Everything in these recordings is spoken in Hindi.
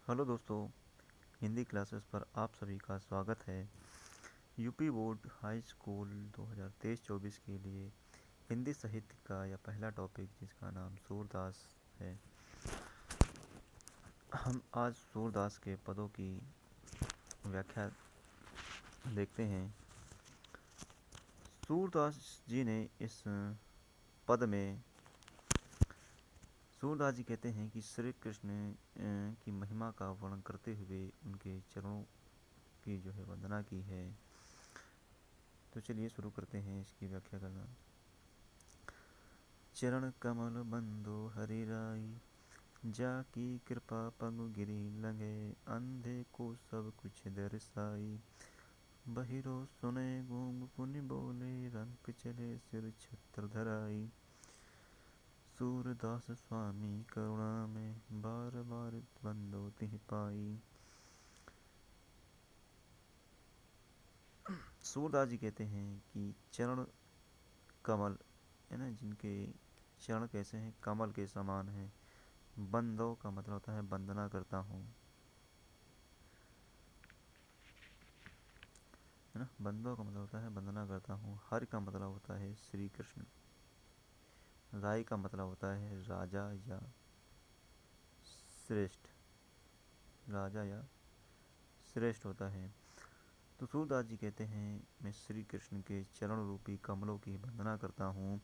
हेलो दोस्तों, हिंदी क्लासेस पर आप सभी का स्वागत है। यूपी बोर्ड हाई स्कूल 2023-24 के लिए हिंदी साहित्य का यह पहला टॉपिक जिसका नाम सूरदास है। हम आज सूरदास के पदों की व्याख्या देखते हैं। सूरदास जी ने इस पद में सूरदास जी कहते हैं कि श्री कृष्ण की महिमा का वर्णन करते हुए उनके चरणों की जो है वंदना की है। तो चलिए शुरू करते हैं इसकी व्याख्या करना। चरण कमल बंदो हरि राई, जाकी कृपा पग गिरी लगे, अंधे को सब कुछ दर्शाई। बहिरो सुने गूंग पुनि बोले, रंक चले सिर छत्र धराई। सूरदास स्वामी करुणा में, बार बार बंदो तिह पाई। सूरदास जी कहते हैं कि चरण कमल है ना, जिनके चरण कैसे हैं, कमल के समान हैं। बंदो का मतलब होता है वंदना करता हूँ, है ना। बंदो का मतलब होता है वंदना करता हूँ। हरि का मतलब होता है श्री कृष्ण। राय का मतलब होता है राजा या श्रेष्ठ। राजा या श्रेष्ठ होता है। तो सूरदास जी कहते हैं, मैं श्री कृष्ण के चरण रूपी कमलों की वंदना करता हूँ।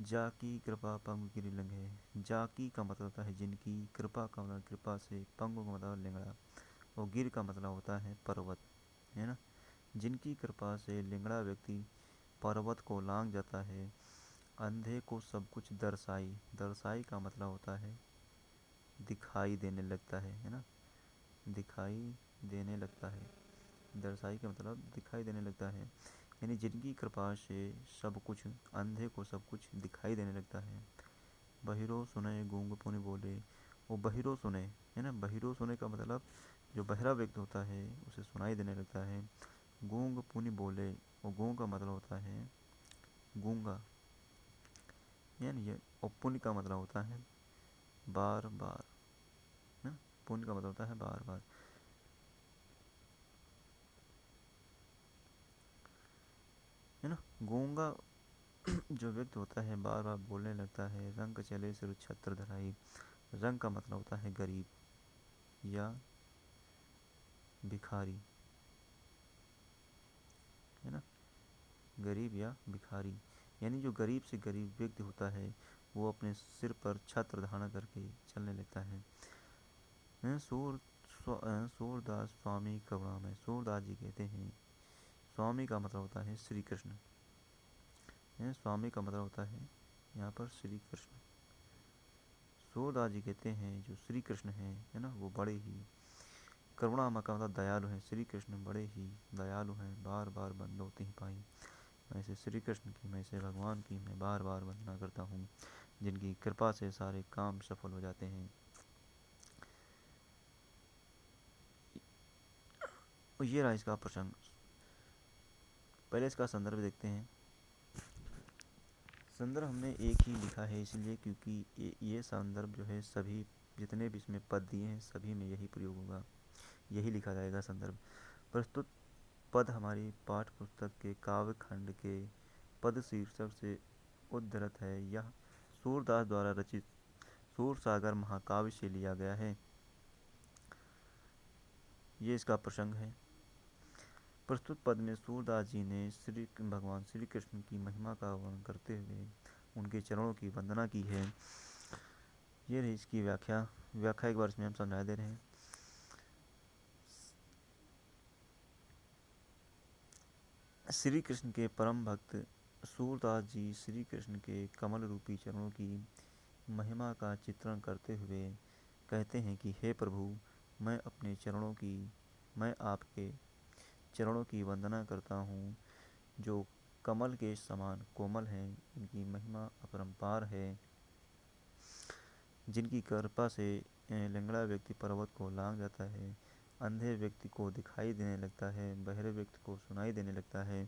जाकी कृपा पंग गिरी लंघे। जाकी का मतलब होता है जिनकी, कृपा का मतलब कृपा से, पंगु का मतलब लिंगड़ा, और गिर का मतलब होता है पर्वत, है ना। जिनकी कृपा से लिंगड़ा व्यक्ति पर्वत को लांघ जाता है। अंधे को सब कुछ दर्शाई। दर्शाई का मतलब होता है दिखाई देने लगता है ना। दिखाई देने लगता है। दर्शाई का मतलब दिखाई देने लगता है, यानी जिनकी कृपा से सब कुछ, अंधे को सब कुछ दिखाई देने लगता है। बहिरो सुने गूंग पुनि बोले। वो बहिरो सुने, है ना। बहिरो सुने का मतलब जो बहरा व्यक्ति होता है उसे सुनाई देने लगता है। गूंग पुनि बोले, वो गूंग का मतलब होता है गूंगा, यानी ये। और पुण्य का मतलब होता है बार बार ना। पुण्य का मतलब होता है बार बार, है ना। गूंगा जो व्यक्ति होता है बार बार बोलने लगता है। रंग चले सिर छत्र धराई। रंग का मतलब होता है गरीब या भिखारी, है ना। गरीब या भिखारी, यानी जो गरीब से गरीब व्यक्ति होता है वो अपने सिर पर छत्र धारण करके चलने लगता है। सूरदास स्वामी करुणा में। सूरदास जी कहते हैं, स्वामी का मतलब होता है श्री कृष्ण, है। स्वामी का मतलब होता है यहाँ पर श्री कृष्ण। सूरदास जी कहते हैं जो श्री कृष्ण हैं, है ना, वो बड़े ही करुणा का मतलब दयालु हैं। श्री कृष्ण बड़े ही दयालु हैं। बार बार बंदो तिह पाई। मैं से श्री कृष्ण की, मैं से भगवान की मैं बार बार वंदना करता हूँ, जिनकी कृपा से सारे काम सफल हो जाते हैं। और ये रहा इसका प्रसंग। पहले इसका संदर्भ देखते हैं। संदर्भ हमने एक ही लिखा है इसलिए क्योंकि ये संदर्भ जो है सभी जितने भी इसमें पद दिए हैं सभी में यही प्रयोग होगा, यही लिखा जाएगा संदर्भ। प्रस्तुत पद हमारी पाठ्य पुस्तक के काव्य खंड के पद शीर्षक से उद्धृत है। यह सूरदास द्वारा रचित सूरसागर महाकाव्य से लिया गया है। ये इसका प्रसंग है। प्रस्तुत पद में सूरदास जी ने भगवान श्री कृष्ण की महिमा का वर्णन करते हुए उनके चरणों की वंदना की है। ये रही इसकी व्याख्या। व्याख्या एक बार इसमें हम समझा दे रहे हैं। श्री कृष्ण के परम भक्त सूरदास जी श्री कृष्ण के कमल रूपी चरणों की महिमा का चित्रण करते हुए कहते हैं कि हे प्रभु, मैं आपके चरणों की वंदना करता हूँ, जो कमल के समान कोमल हैं। इनकी महिमा अपरंपार है। जिनकी कृपा से लंगड़ा व्यक्ति पर्वत को लांघ जाता है। अंधे व्यक्ति को दिखाई देने लगता है। बहरे व्यक्ति को सुनाई देने लगता है।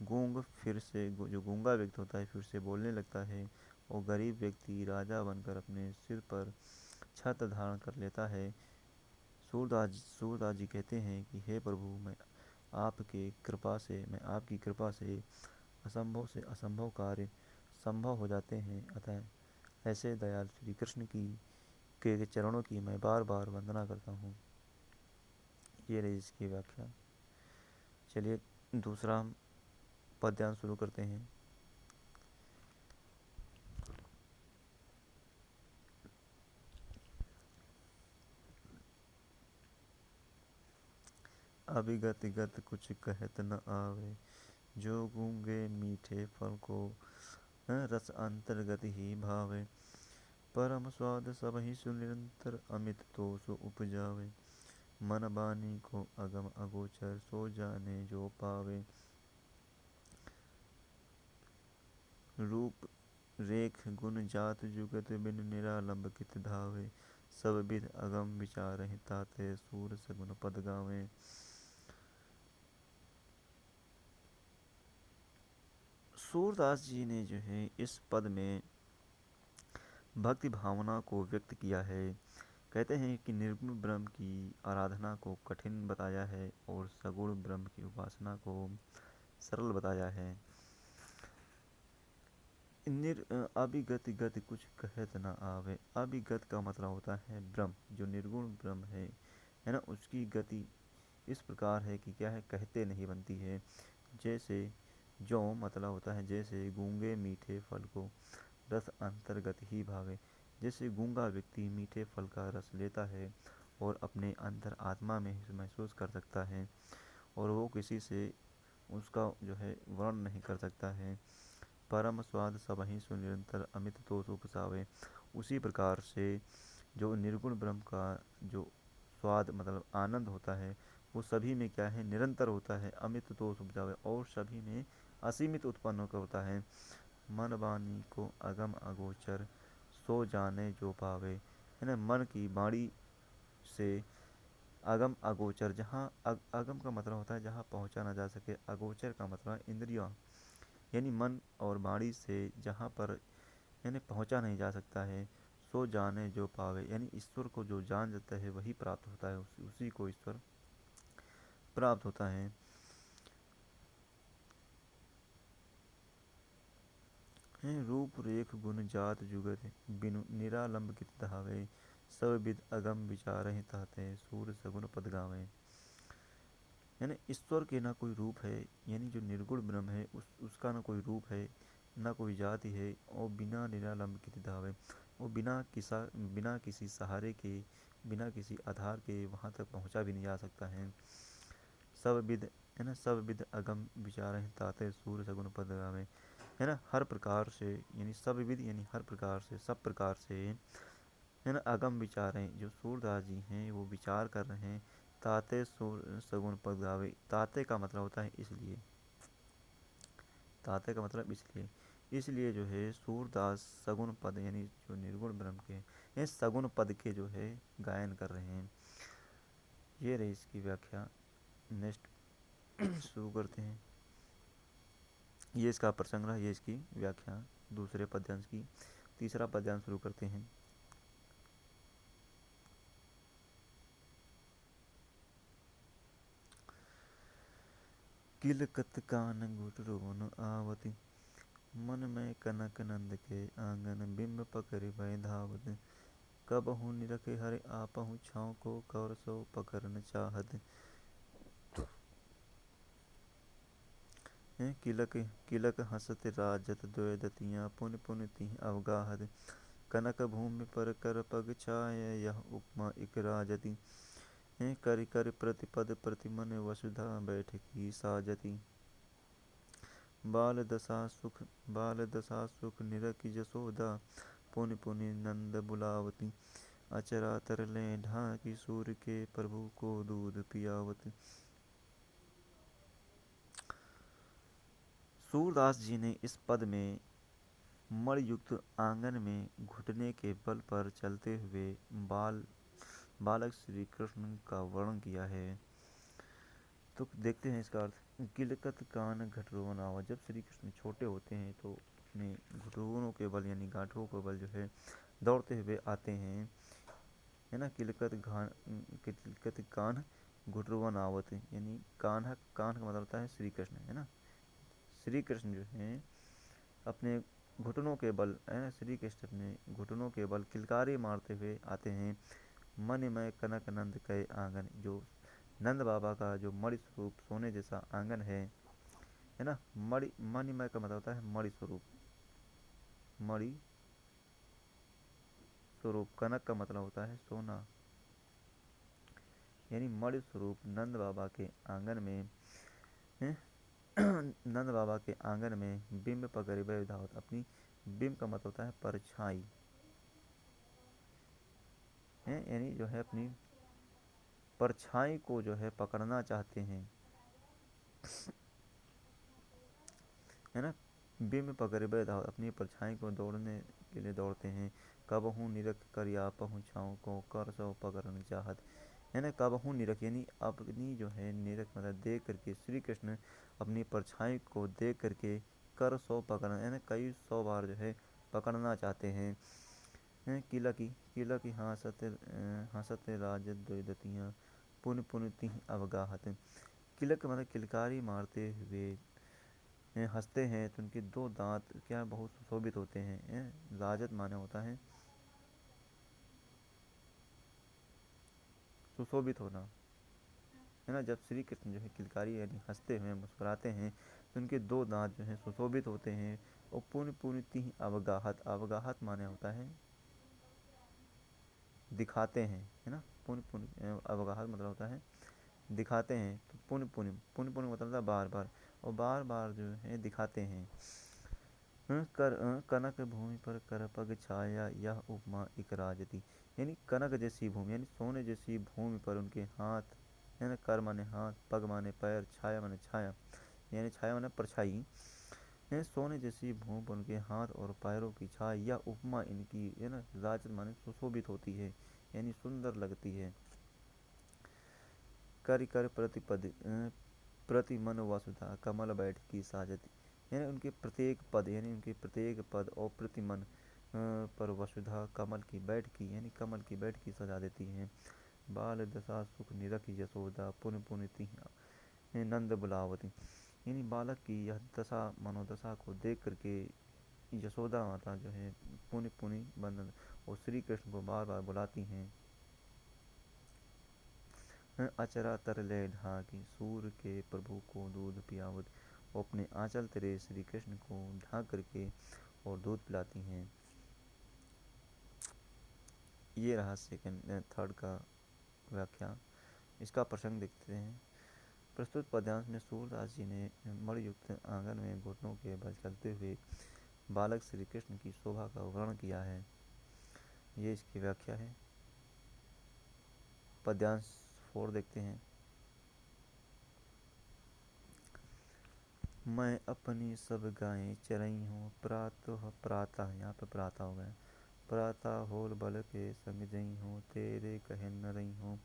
जो गूंगा व्यक्ति होता है फिर से बोलने लगता है। और गरीब व्यक्ति राजा बनकर अपने सिर पर छत्र धारण कर लेता है। सूरदास जी कहते हैं कि हे प्रभु, मैं आपकी कृपा से असंभव कार्य संभव हो जाते हैं। अतः ऐसे दयाल श्री कृष्ण की के चरणों की मैं बार बार वंदना करता हूँ। ये रही इसकी व्याख्या। चलिए दूसरा पद्यांश शुरू करते हैं। अभिगत गत कुछ कहत न आवे, जो गूंगे मीठे फल को रस अंतर्गत ही भावे। परम स्वाद सब ही सुनिरंतर, अमित दोष उपजावे। मन बानी को अगम अगोचर, सो जाने जो पावे। रूप रेख गुण जात जुगत, बिन निरालंब कित धावे। सब विध अगम विचारहि, ताते सूर सगुन पद गावे। सूरदास जी ने जो है इस पद में भक्ति भावना को व्यक्त किया है। कहते हैं कि निर्गुण ब्रह्म की आराधना को कठिन बताया है और सगुण ब्रह्म की उपासना को सरल बताया है। अभिगत गति कुछ कहत न आवे। अभिगत का मतलब होता है ब्रह्म, जो निर्गुण ब्रह्म है ना, उसकी गति इस प्रकार है कि क्या है, कहते नहीं बनती है। जैसे जो मतलब होता है जैसे गूंगे मीठे फल को रस अंतर्गत ही भावे। जैसे गूंगा व्यक्ति मीठे फल का रस लेता है और अपने अंतर आत्मा में महसूस कर सकता है, और वो किसी से उसका जो है वर्णन नहीं कर सकता है। परम स्वाद सबहि सुनिरंतर, अमित दोष उपसावे। उसी प्रकार से जो निर्गुण ब्रह्म का जो स्वाद मतलब आनंद होता है, वो सभी में क्या है, निरंतर होता है, अमित दोष उपजावे, और सभी में असीमित उत्पन्न होता है। मन वाणी को अगम अगोचर, सो जाने जो पावे। है ना, मन की वाणी से अगम अगोचर, जहाँ अगम का मतलब होता है जहाँ पहुँचा ना जा सके, अगोचर का मतलब इंद्रियाँ यानी मन और वाणी से जहाँ पर यानी पहुँचा नहीं जा सकता है। सो जाने जो पावे, यानी ईश्वर को जो जान जाता है वही प्राप्त होता है, उसी को ईश्वर प्राप्त होता है। रूप रेख गुण जात जुगत, बिनु निरालंब कित धावे। सब विद अगम विचारहि, ताते सूर सगुन पद गावे। यानी ईश्वर के ना कोई रूप है, यानी जो निर्गुण ब्रह्म है उसका ना कोई रूप है, ना कोई जाति है, और बिना निरालंब कित धावे, वो बिना किसी सहारे के, बिना किसी आधार के वहाँ तक पहुँचा भी नहीं जा सकता है। सब विद, है ना, सब विद अगम विचार ताते सूर सगुन पद गावे। है ना, हर प्रकार से, यानी सब विद यानी हर प्रकार से, सब प्रकार से, है ना, अगम विचार हैं जो सूरदास जी हैं वो विचार कर रहे हैं। ताते सूर सगुन पद गावे, ताते का मतलब होता है इसलिए, ताते का मतलब इसलिए जो है सूरदास सगुन पद यानी जो निर्गुण ब्रह्म के ये सगुन पद के जो है गायन कर रहे हैं। ये रही इसकी व्याख्या। नेक्स्ट शुरू करते हैं। ये इसका प्रसंग, ये इसकी व्याख्या दूसरे पद्यांश की। तीसरा पद्यांश शुरू करते हैं। किलकत कान घुटरोन आवत, मन में कनक नंद के आंगन, बिंब पकड़ भय धावत। कबहु निरखे हरि आपहु छाँव को, कौर सो पकड़न चाहत। किलक किलक हसत राजत, द्वैदतियाँ पुन पुन तिह अवगाहत। कनक भूमि पर कर पग छाय, यह उपमा इक राजति। कर कर प्रतिपद प्रतिमन, वसुधा बैठकी साजति। बाल दशा सुख निरखि जसोदा, पुनि पुनि नंद बुलावती। अचरा तरले ढाकी सूर के, प्रभु को दूध पियावत। सूरदास जी ने इस पद में मणयुक्त आंगन में घुटने के बल पर चलते हुए बालक श्री कृष्ण का वर्णन किया है। तो देखते हैं इसका अर्थ। किलकत कान घटरोन आवा, जब श्री कृष्ण छोटे होते हैं तो अपने घुटनों के बल यानी गांठों के बल जो है दौड़ते हुए आते हैं। है ना। किलकत कान्ह घुटरुआ नावत, यानी कान्हा, कान्ह का मतलब होता है श्री कृष्ण, है ना। श्री कृष्ण जो है अपने घुटनों के बल, है ना, श्री कृष्ण अपने घुटनों के बल किलकारी मारते हुए आते हैं मणिमय कनक नंद के आंगन। जो नंद बाबा का जो मणि स्वरूप सोने जैसा आंगन है ना। मणिमय का मतलब होता है मणि स्वरूप, मणि स्वरूप, कनक का मतलब होता है सोना, यानी मणि स्वरूप नंद बाबा के आंगन में हैं? नंद बाबा के आंगन में बिंब पकड़े धावत, अपनी बिंब का मतलब होता है परछाई है, यानी जो है अपनी परछाई को जो है पकड़ना चाहते हैं, है ना। बिंब पकड़े धावत, अपनी परछाई को दौड़ने के लिए दौड़ते हैं। कब हूँ निरख कर या पहुँचाऊँ को कर सो पकड़न चाहत, है ना। कब हूँ निरख, यानी अपनी जो है निरख मतलब देख करके, श्री कृष्ण अपनी परछाई को देख करके कर सौ पकड़ना, है ना, कई 100 बार जो है पकड़ना चाहते हैं। किला की हाँसत राजत द्वैदतियाँ पुन पुन तिह अवगाहत। किलक मतलब किलकारी मारते हुए हंसते हैं तो उनके 2 दांत क्या बहुत सुशोभित होते हैं। राजत माने होता है सुशोभित होना, है ना। जब श्री कृष्ण जो है किलकारी यानी हंसते हुए मुस्कुराते हैं तो उनके 2 दांत जो हैं सुशोभित होते हैं। और पुण्य पुण्य तिह अवगाहत, अवगाहत माने होता है दिखाते हैं, है ना। पुण्य पुण्य अवगाहत मतलब होता है दिखाते हैं। तो पुण्य पुण्य, पुण्य पुण्य मतलब होता है बार बार, और बार बार जो है दिखाते हैं। कनक भूमि पर कर पग छाया यह उपमा एक राजती, यानी कनक जैसी भूमि यानी सोने जैसी भूमि पर उनके हाथ, है ना। कर माने हाथ, पग माने पैर, छाया माने छाया, यानी छाया माने परछाई, सोने जैसी भूमि पर उनके हाथ और पैरों की छाया, यह उपमा इनकी, है ना, राजत माने सुशोभित होती है, यानी सुंदर लगती है। कर कर प्रतिपद प्रति मन वसुधा कमल बैठ की साजती, यानी उनके प्रत्येक पद, यानी उनके प्रत्येक पद और प्रतिमन पर वसुधा कमल की बैठ की, यानी कमल की बैठ की सजा देती हैं। बाल दशा सुख निरख यशोदा पुन पुन तिह नंद बुलावती, यानी बालक की यह दशा मनोदशा को देख करके यशोदा माता जो है पुनि पुनि बंदन और श्री कृष्ण को बार बार बुलाती हैं। अचरा तर ले ढाकी सूर के प्रभु को दूध पियावत, वो अपने आंचल तेरे श्री कृष्ण को ढाक करके और दूध पिलाती हैं। ये रहा सेकंड थर्ड का व्याख्या। इसका प्रसंग देखते हैं। प्रस्तुत पद्यांश में सूरदास जी ने मणियुक्त आंगन में घुटनों के बल चलते हुए बालक श्री कृष्ण की शोभा का वर्णन किया है। ये इसकी व्याख्या है। पद्यांश 4 देखते हैं। मैं अपनी सब गायें चरई हूँ प्रातः प्रातः, यहाँ पे प्रातः हो गया, प्रातः होल बल के संग जई हूँ तेरे कहे न रही हूँ।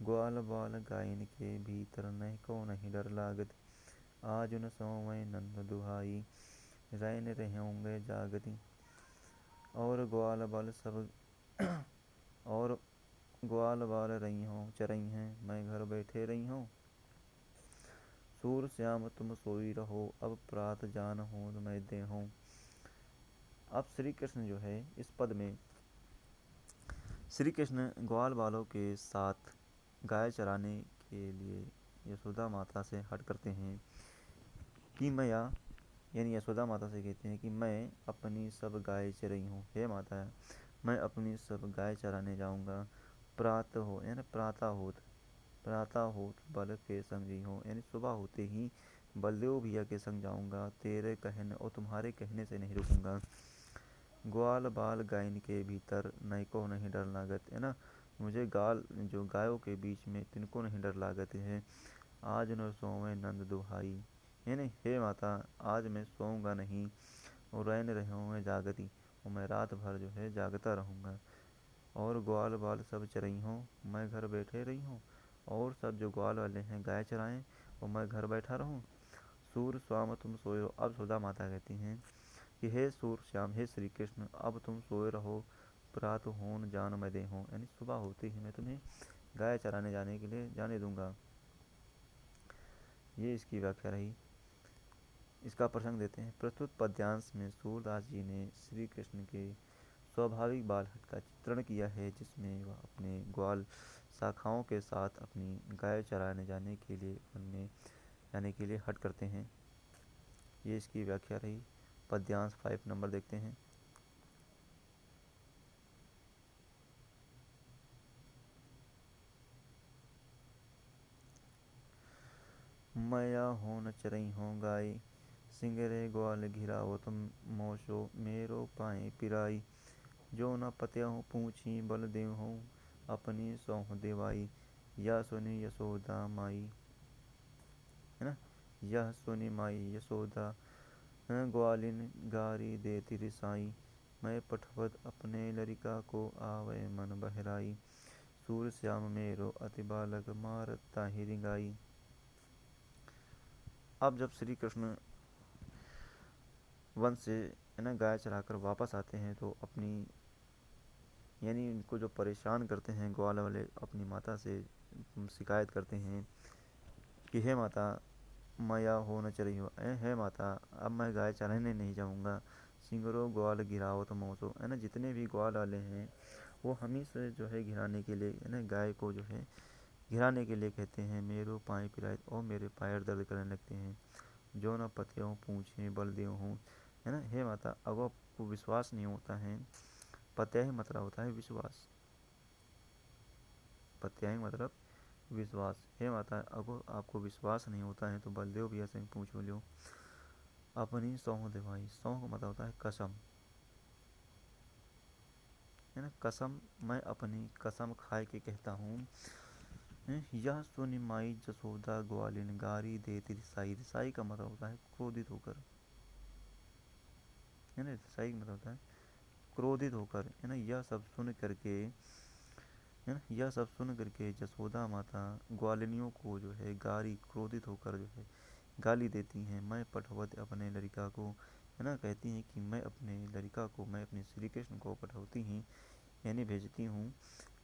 ग्वाल बाल गायन के भीतर नहीं को नहीं डर लागत, आज उन सोवै नंद दुहाई रैन रहेंगे जागती। और ग्वाल बाल सब और ग्वाल बाल रही हूँ चरई हैं मैं घर बैठे रही हूँ। सूर श्याम तुम सोई रहो अब प्रात जान हो मैं दे हूँ। अब श्री कृष्ण जो है इस पद में श्री कृष्ण ग्वाल बालों के साथ गाय चराने के लिए यशोदा माता से हट करते हैं कि मैया, यानी यशोदा माता से कहते हैं कि मैं अपनी सब गाय चराई हूँ, हे माता मैं अपनी सब गाय चराने जाऊँगा। प्रातः हो यानी प्रातः होत बल के संग ही हो, यानी सुबह होते ही बलदेव भैया के संग जाऊँगा, तेरे कहने और तुम्हारे कहने से नहीं रुकूँगा। ग्वाल बाल गायन के भीतर नई को नहीं डर लागत, है ना, मुझे गाल जो गायों के बीच में तिनको नहीं डर लागत है। आज न सोवे नंद दुहाई, यानी हे माता आज मैं सोऊंगा नहीं और रैन रहूँगा जागती, और मैं रात भर जो है जागता रहूँगा। और ग्वाल बाल सब चरई हों मैं घर बैठे रही हूँ, और सब जो ग्वाल वाले हैं गाय चराएं और मैं घर बैठा रहूँ। सूर स्वाम तुम सोए रहो, अब सुधा माता कहती हैं कि हे सूर श्याम, हे श्री कृष्ण अब तुम सोए रहो प्रात होन जान मैं दे हूँ, यानी सुबह होते ही मैं तुम्हें गाय चराने जाने के लिए जाने दूंगा। ये इसकी व्याख्या रही। इसका प्रसंग देते हैं। प्रस्तुत पद्यांश में सूरदास जी ने श्री कृष्ण के स्वाभाविक बालहट का चित्रण किया है, जिसमें वह अपने ग्वाल शाखाओं के साथ अपनी गाय चराने जाने के लिए वन में जाने के लिए हट करते हैं। ये इसकी व्याख्या रही। पद्यांश 5 नंबर देखते हैं। मया हो न चरई हो गाय, सिंगरे ग्वाल घिराओ तुम मोशो मेरो पाए पिराई। जो न पत्याहूँ पूछी बल देहूँ, अपनी सौह देवाई। या सुनी यशोदा माई, है ना। यह सुनी माई यशोदा, ग्वालिन गारी देती रिसाई। मैं पठवत अपने लरिका को आवे मन बहराई। सूर श्याम मेरो अति बालक मारता ही रिंगाई। अब जब श्री कृष्ण वन से, है ना, गाय चराकर वापस आते हैं तो अपनी, यानी इनको जो परेशान करते हैं ग्वाल वाले, अपनी माता से शिकायत करते हैं कि हे माता, मया हो न चली हो, हे माता, अब मैं गाय चराने नहीं जाऊंगा। सिंगरो ग्वाल गिराओ तो मौसो, है ना, जितने भी ग्वाल वाले हैं वो हम ही से जो है घिराने के लिए, है ना, गाय को जो है घिराने के लिए कहते हैं। मेरो पाए पिराए, और मेरे पैर दर्द करने लगते हैं। जो न पतियों पूछे बल देव हूँ, है ना, हे माता, अगर आपको विश्वास नहीं होता है, पत्या ही मतलब होता है विश्वास, पत्या ही मतलब विश्वास। हे माता, अगर आपको विश्वास नहीं होता है तो बलदेव भैया से पूछ लो। अपनी सौह दिवाई, सौह का मतलब होता है कसम, है ना, कसम, मैं अपनी कसम खाए के कहता हूँ। यह सुनी माई जसोदा ग्वालिन गारी देती रिसाई। रिसाई का मतलब होता है क्रोधित होकर, है ना, रिसाई का मतलब होता है क्रोधित होकर, है ना। यह सब सुन करके, है ना, यह सब सुन करके जसोदा माता ग्वालिनियों को जो है गारी, क्रोधित होकर जो है गाली देती हैं। मैं पठवत अपने लड़का को, है ना, कहती हैं कि मैं अपने लड़का को, मैं अपने श्री कृष्ण को पठवती ही, यानी भेजती हूँ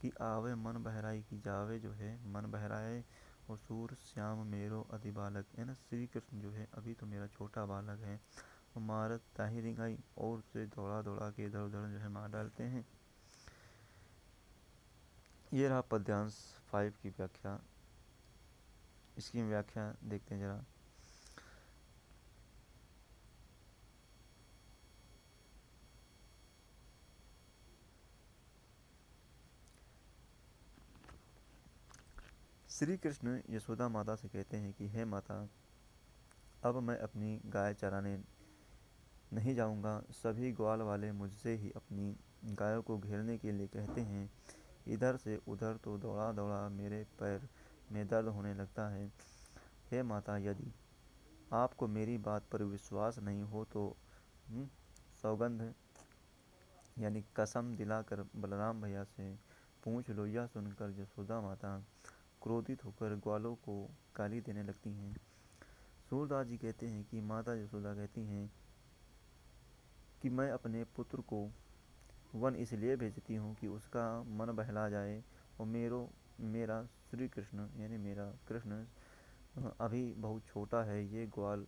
कि आवे मन बहराई, की जावे जो है मन बहराए। और सूर श्याम मेरो अति बालक, है ना, श्री कृष्ण जो है अभी तो मेरा छोटा बालक है। और मारत ताही रिंगाई, और उसे दौड़ा दौड़ा के इधर उधर जो है मार डालते हैं। ये रहा पद्यांश 5 की व्याख्या। इसकी व्याख्या देखते हैं जरा। श्री कृष्ण यशोदा माता से कहते हैं कि हे माता, अब मैं अपनी गाय चराने नहीं जाऊंगा। सभी ग्वाल वाले मुझसे ही अपनी गायों को घेरने के लिए कहते हैं। इधर से उधर तो दौड़ा दौड़ा मेरे पैर में दर्द होने लगता है। हे माता, यदि आपको मेरी बात पर विश्वास नहीं हो तो सौगंध, यानी कसम दिलाकर बलराम भैया से पूछ लो। यह सुनकर यशोदा माता क्रोधित होकर ग्वालों को गाली देने लगती हैं। सूरदास जी कहते हैं कि माता यशोदा कहती हैं कि मैं अपने पुत्र को वन इसलिए भेजती हूँ कि उसका मन बहला जाए, और मेरा श्री कृष्ण, यानी मेरा कृष्ण अभी बहुत छोटा है। ये ग्वाल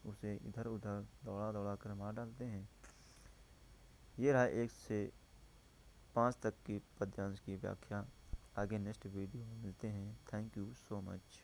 उसे इधर उधर दौड़ा दौड़ा कर मार डालते हैं। ये रहा 1 से 5 तक की पद्यांश की व्याख्या। आगे नेक्स्ट वीडियो में मिलते हैं। Thank you so much.